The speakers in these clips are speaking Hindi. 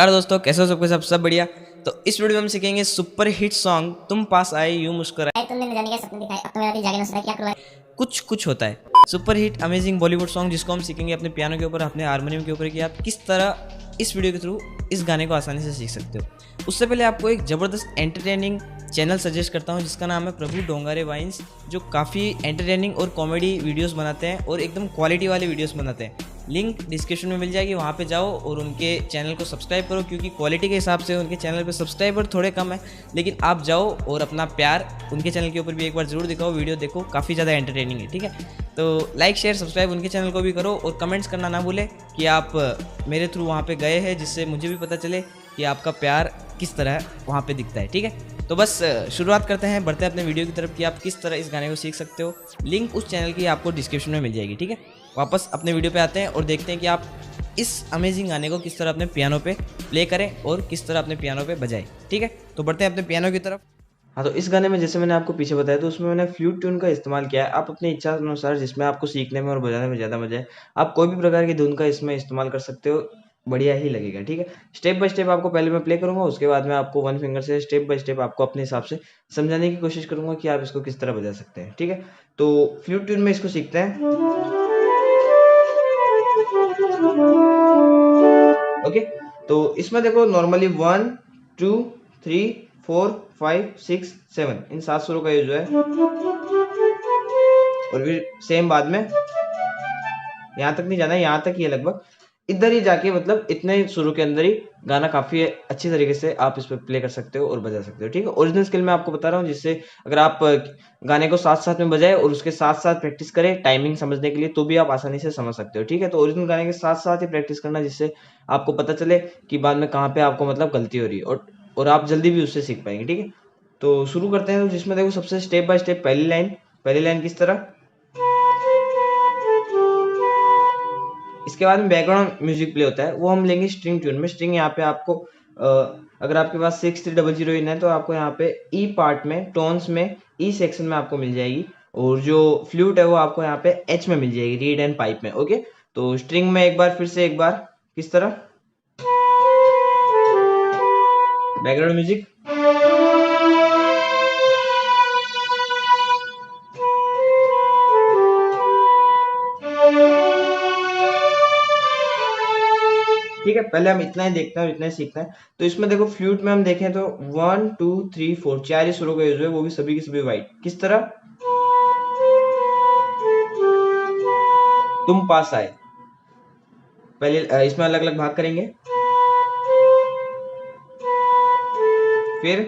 नमस्कार दोस्तों, कैसे हो सबके सब बढ़िया। तो इस वीडियो में हम सीखेंगे सुपर हिट सॉन्ग तुम पास आए यूं मुस्कुराए। तुमने न जाने क्या सपने दिखाए, अब तो मेरा दिल जागे न सोता, क्या करूं। कुछ कुछ होता है super hit amazing Bollywood song, जिसको हम सीखेंगे अपने पियानो के ऊपर, अपने हारमोनियम के ऊपर, कि आप किस तरह इस वीडियो के थ्रू इस गाने को आसानी से सीख सकते हो। उससे पहले आपको एक ज़बरदस्त एंटरटेनिंग चैनल सजेस्ट करता हूँ जिसका नाम है प्रभु डोंगारे वाइन्स, जो काफ़ी एंटरटेनिंग और कॉमेडी वीडियोस बनाते हैं और एकदम क्वालिटी वाले वीडियोस बनाते हैं। लिंक डिस्क्रिप्शन में मिल जाएगी, वहाँ पे जाओ और उनके चैनल को सब्सक्राइब करो, क्योंकि क्वालिटी के हिसाब से उनके चैनल पे सब्सक्राइबर थोड़े कम है, लेकिन आप जाओ और अपना प्यार उनके चैनल के ऊपर भी एक बार ज़रूर दिखाओ, वीडियो देखो, काफ़ी ज़्यादा एंटरटेनिंग है। ठीक है, तो लाइक शेयर सब्सक्राइब उनके चैनल को भी करो और कमेंट्स करना ना भूलें कि आप मेरे थ्रू वहाँ पे गए हैं, जिससे मुझे भी पता चले कि आपका प्यार किस तरह वहाँ पे दिखता है। ठीक है, तो बस शुरुआत करते हैं, बढ़ते हैं अपने वीडियो की तरफ कि आप किस तरह इस गाने को सीख सकते हो। लिंक उस चैनल की आपको डिस्क्रिप्शन में मिल जाएगी। ठीक है, वापस अपने वीडियो पे आते हैं और देखते हैं कि आप इस अमेजिंग गाने को किस तरह अपने पियानो पे प्ले करें और किस तरह अपने पियानो पे बजाएं। ठीक है, तो बढ़ते हैं अपने पियानो की तरफ। हाँ, तो इस गाने में जैसे मैंने आपको पीछे बताया, तो उसमें मैंने फ्लूट ट्यून का इस्तेमाल किया है। आप अपनी इच्छा अनुसार, जिसमें आपको सीखने में और बजाने में ज़्यादा मजा है, आप कोई भी प्रकार की धुन का इसमें इस्तेमाल कर सकते हो, बढ़िया ही लगेगा। ठीक है, स्टेप बाय स्टेप आपको पहले मैं प्ले करूंगा, उसके बाद में आपको वन फिंगर से स्टेप बाय स्टेप आपको अपने हिसाब से समझाने की कोशिश करूंगा कि आप इसको किस तरह बजा सकते हैं। ठीक है, तो फ्लूट ट्यून में इसको सीखते हैं। ओके, तो इसमें देखो नॉर्मली 1 2 3 4 5 6 7 इन 7 सुरों का यूज है, और फिर सेम बाद में यहाँ तक नहीं जाना है, यहाँ तक ही है लगभग, इधर ही जाके मतलब इतने सुरों के अंदर ही गाना काफी अच्छी तरीके से आप इस पे प्ले कर सकते हो और बजा सकते हो। ठीक है, ओरिजिनल स्किल मैं आपको बता रहा हूँ, जिससे अगर आप गाने को साथ साथ में बजाए और उसके साथ साथ प्रैक्टिस करें टाइमिंग समझने के लिए, तो भी आप आसानी से समझ सकते हो। ठीक है, तो ओरिजिनल गाने के साथ साथ ही प्रैक्टिस करना, जिससे आपको पता चले कि बाद में कहाँ पे आपको मतलब गलती हो रही है, और आप जल्दी भी उससे सीख पाएंगे। ठीक है, तो शुरू करते हैं। तो जिसमें देखो सबसे स्टेप बाय स्टेप पहली लाइन किस तरह, इसके बाद में बैकग्राउंड म्यूजिक प्ले होता है, वो हम लेंगे स्ट्रिंग ट्यून में। स्ट्रिंग यहाँ पे आपको अगर आपके पास 6300 इन है, तो आपको यहाँ पे ई पार्ट में, टोन्स में, ई सेक्शन में आपको मिल जाएगी, और जो फ्लूट है वो आपको यहाँ पे एच में मिल जाएगी, रीड एंड पाइप में। ओके, तो स्ट्रिंग में एक बार फिर से एक बार किस तरह, बैकग्राउंड म्यूजिक, ठीक है। पहले हम इतना ही देखते हैं और इतना ही सीखते हैं। तो इसमें देखो फ्लूट में हम देखें तो 1 2 3 4 चार ही सुरों का यूज है, वो भी सभी की सभी वाइट। किस तरह, तुम पास आए। पहले इसमें अलग अलग भाग करेंगे, फिर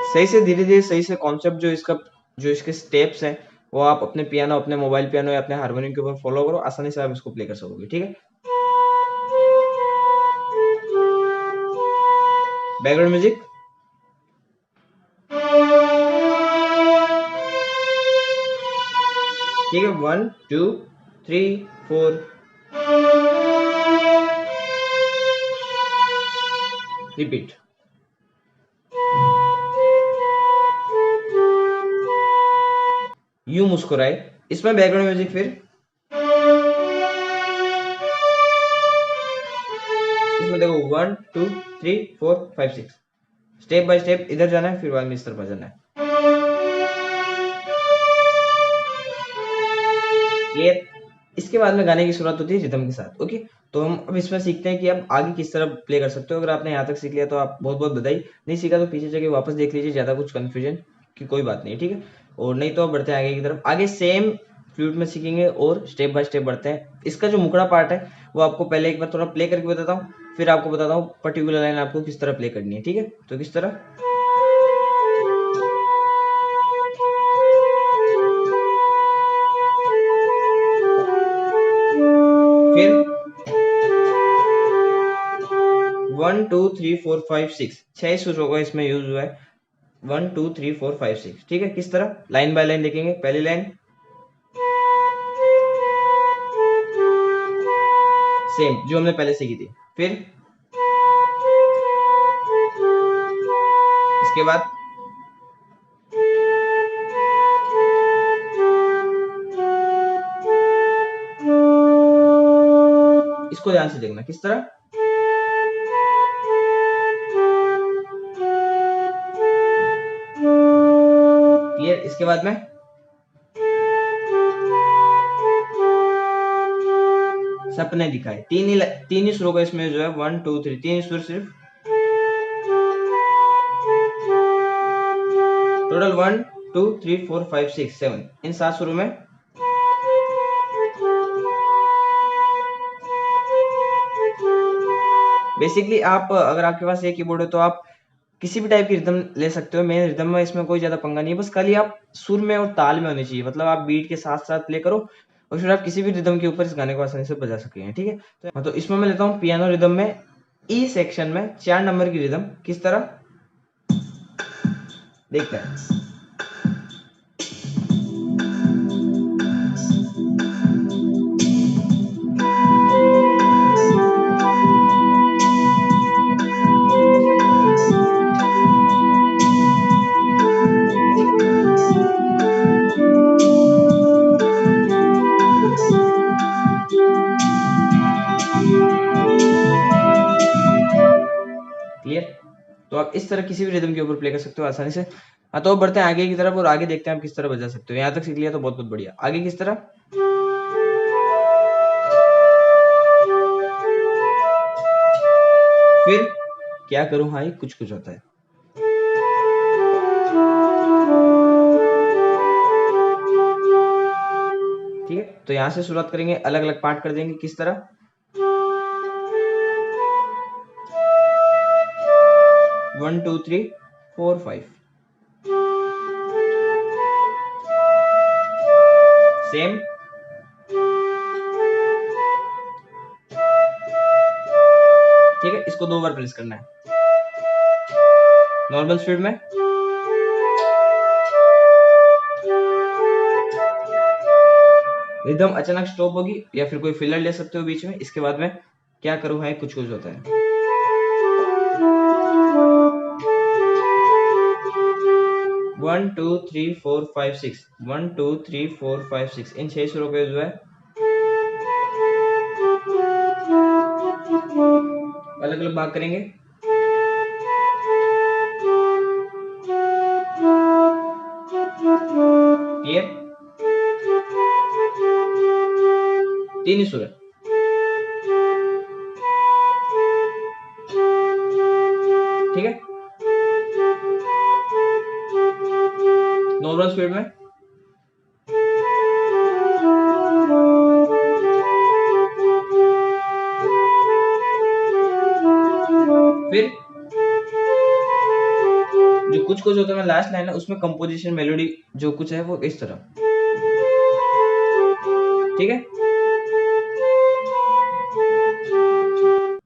सही से धीरे धीरे सही से कॉन्सेप्ट जो इसके स्टेप्स हैं, वो आप अपने पियानो, अपने मोबाइल पियानो या अपने हारमोनियम के ऊपर फॉलो करो, आसानी से आप इसको प्ले कर सकोगे। ठीक है, बैकग्राउंड म्यूजिक, ठीक है, 1 2 3 4, रिपीट। यूं मुस्कुराए, इसमें बैकग्राउंड म्यूजिक, फिर इसमें देखो 1 2 3 4 5 6 स्टेप बाय स्टेप इधर जाना है, फिर बाद में इस तरफ जाना है। क्लियर, इसके बाद में गाने की शुरुआत होती है रिदम के साथ। ओके, तो हम अब इसमें सीखते हैं कि आप आगे किस तरह प्ले कर सकते हो। अगर आपने यहाँ तक सीख लिया तो आप बहुत बहुत बधाई, नहीं सीखा तो पीछे जाके वापस देख लीजिए, ज्यादा कुछ कंफ्यूजन की कोई बात नहीं। ठीक है, और नहीं तो बढ़ते हैं आगे की तरफ, आगे सेम फ्लूट में सीखेंगे और स्टेप बाय स्टेप बढ़ते हैं। इसका जो मुकड़ा पार्ट है वो आपको पहले एक बार थोड़ा प्ले करके बताता हूँ, फिर आपको बताता हूँ पर्टिकुलर लाइन आपको किस तरह प्ले करनी है। ठीक है, तो किस तरह, फिर 1 2 3 4 5 6 छह सुरों का इसमें यूज हुआ है, 1 2 3 4 5 6। ठीक है, किस तरह, लाइन बाय लाइन देखेंगे। पहली लाइन सेम जो हमने पहले सीखी थी, फिर इसके बाद इसको इसको ध्यान से देखना किस तरह। क्लियर। इसके बाद में सपने दिखाए, तीन ही सुरों का इसमें जो है 1 2 3 तीन सुर सिर्फ, टोटल 1 2 3 4 5 6 7 इन 7 सुरों में बेसिकली आप अगर आपके पास एक कीबोर्ड है तो आप किसी भी टाइप की रिदम ले सकते हो। मेन रिदम में इसमें कोई ज्यादा पंगा नहीं है, बस खाली आप सुर में और ताल में होनी चाहिए, मतलब आप बीट के साथ साथ प्ले करो और फिर आप किसी भी रिदम के ऊपर इस गाने को आसानी से बजा सकेंगे। ठीक है, तो इसमें मैं लेता हूँ पियानो रिदम में ई सेक्शन में 4 नंबर की रिदम किस तरह देखते हैं। क्लियर। तो आप इस तरह किसी भी रिदम के ऊपर प्ले कर सकते हो आसानी से। हाँ, तो अब बढ़ते हैं आगे की तरफ और आगे देखते हैं आप किस तरह बजा सकते हो। यहाँ तक सीख लिया तो बहुत बहुत बढ़िया। आगे किस तरह, फिर क्या करूं हाई कुछ कुछ होता है। ठीक है, तो यहां से शुरुआत करेंगे, अलग अलग पार्ट कर देंगे किस तरह। One two three four five, same. ठीक है, इसको 2 बार प्रेस करना है नॉर्मल स्पीड में। रिदम अचानक स्टॉप होगी या फिर कोई फिलर ले सकते हो बीच में। इसके बाद में क्या करूं है कुछ कुछ होता है। 1 2 3 4 5 6 1 2 3 4 5 6 इन 6 सुरों पे जो है अलग अलग भाग करेंगे। क्लियर। 3 ही सुर है। ठीक है, नॉर्मल स्पीड में। फिर जो कुछ कुछ होता है लास्ट लाइन है उसमें कंपोजिशन मेलोडी जो कुछ है वो इस तरह। ठीक है,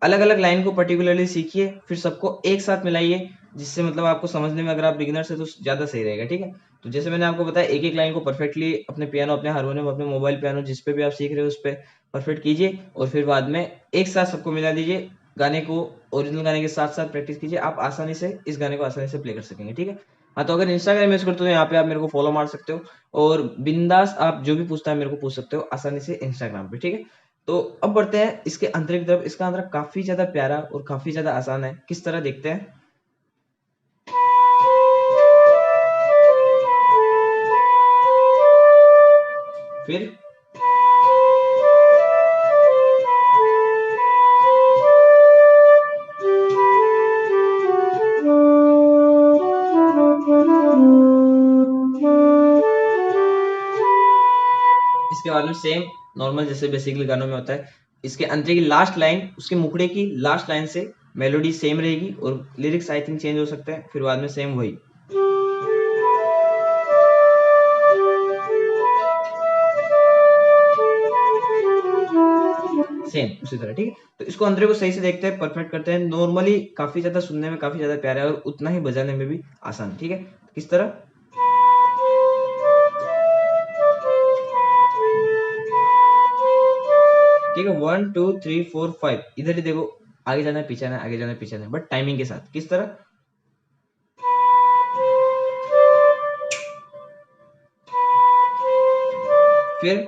अलग अलग लाइन को पर्टिकुलरली सीखिए फिर सबको एक साथ मिलाइए, जिससे मतलब आपको समझने में अगर आप बिगिनर्स है तो ज्यादा सही रहेगा। ठीक है, तो जैसे मैंने आपको बताया एक एक लाइन को परफेक्टली अपने पियानो, अपने हारमोनियम, अपने मोबाइल पियानो जिस पे भी आप सीख रहे हो उस पे परफेक्ट कीजिए और फिर बाद में एक साथ सबको मिला दीजिए। गाने को ओरिजिनल गाने के साथ साथ प्रैक्टिस कीजिए, आप आसानी से इस गाने को आसानी से प्ले कर सकेंगे। ठीक है, हाँ, तो अगर इंस्टाग्राम यूज करते हो यहाँ पे आप मेरे को फॉलो मार सकते हो और बिंदास आप जो भी पूछता है मेरे को पूछ सकते हो आसानी से इंस्टाग्राम पे। ठीक है, तो अब बढ़ते हैं इसके अंतरिक तरफ। इसका अंतरा काफी ज्यादा प्यारा और काफी ज्यादा आसान है, किस तरह देखते हैं। फिर इसके बाद में सेम नॉर्मल जैसे बेसिकली गानों में होता है, इसके अंतरे की लास्ट लाइन उसके मुखड़े की लास्ट लाइन से मेलोडी सेम रहेगी और लिरिक्स आई थिंक चेंज हो सकते हैं, फिर बाद में सेम वही। सेम उसी तरह। ठीक है, तो इसको अंदर को सही से देखते हैं, परफेक्ट करते हैं। नॉर्मली काफी ज्यादा सुनने में काफी ज्यादा प्यारा है और उतना ही बजाने में भी आसान। ठीक है, किस तरह। ठीक है, 1 2 3 4 5 इधर ही देखो, आगे जाना है पीछे आना है, आगे जाना है पीछे आना है, बट टाइमिंग के साथ। किस तरह। फिर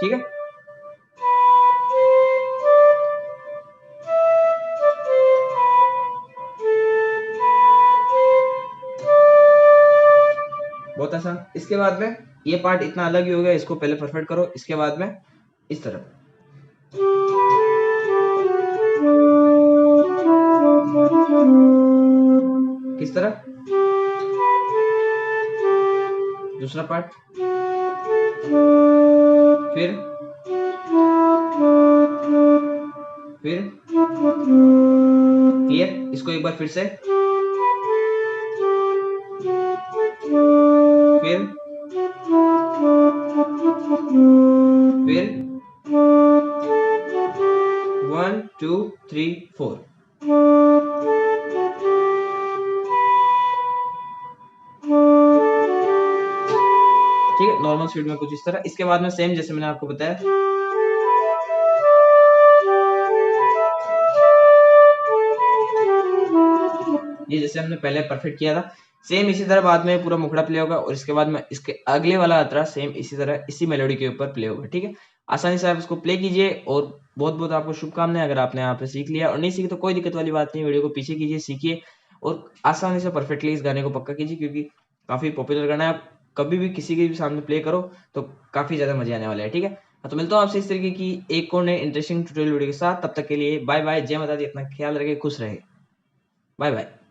ठीक है। बहुत आसान। इसके बाद में ये पार्ट इतना अलग ही हो गया, इसको पहले परफेक्ट करो। इसके बाद में इस तरफ किस तरह, दूसरा पार्ट, फिर क्लियर। इसको एक बार फिर से, फिर 1 2 3 4। ठीक है, नॉर्मल स्पीड में कुछ इस तरह। इसके बाद में सेम जैसे मैंने आपको बताया, ये जैसे हमने पहले परफेक्ट किया था, सेम इसी तरह बाद में पूरा मुखड़ा प्ले होगा। और इसके बाद में इसके अगले वाला अतरा सेम इसी तरह इसी मेलोडी के ऊपर प्ले होगा। ठीक है, आसानी से आप इसको प्ले कीजिए। और बहुत बहुत आपको शुभकामनाएं अगर आपने यहाँ पे सीख लिया, और नहीं सीखी तो कोई दिक्कत वाली बात नहीं, वीडियो को पीछे कीजिए, सीखिए और आसानी से परफेक्टली इस गाने को पक्का कीजिए, क्योंकि काफी पॉपुलर गाना है। आप कभी भी किसी के भी सामने प्ले करो तो काफी ज्यादा मजे आने वाले हैं। ठीक है, तो मिलता हूँ आपसे इस तरीके की एक और नए इंटरेस्टिंग ट्यूटोरियल वीडियो के साथ। तब तक के लिए बाय बाय, जय माता दी, अपना ख्याल रखे, खुश रहे, बाय बाय।